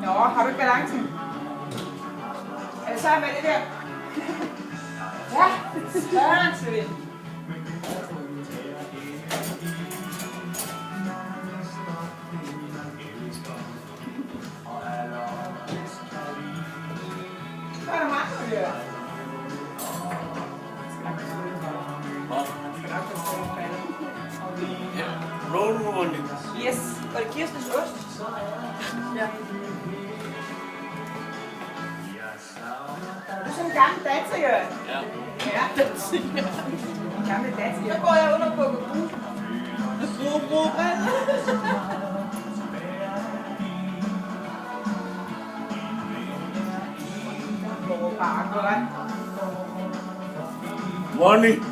Nå, har du ikke balancen? Er det så med det der? Ja, søren, Svend. Hvad er der mange, der gør? Ja, roll. Yes. Var det Kirstens ost? Ja. Du er sådan en gammel danser, Jørgen. Ja. Ja. En gammel danser. Så går jeg under på Google. Bare godt. Money.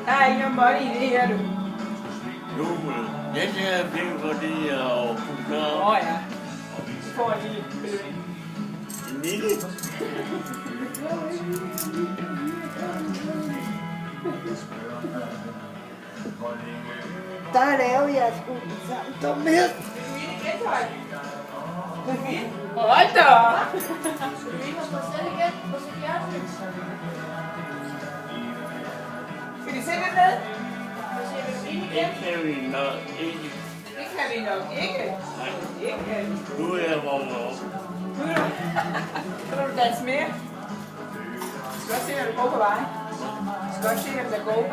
Der er ikke noget money i det her, du. Jo, jeg tjener penge for det og Åh ja. Du får en lille belønning. en lille. Der laver jeg sgu den samme dumhed. Hold da op. Skal vi se det med? Det kan vi nok ikke. Det kan vi nok ikke. Nej, Ikke. nu er jeg vågnet op. Nu er du. Så vil du danse mere. Du skal også se, når du går på vejen. Du skal også se, hvem der går.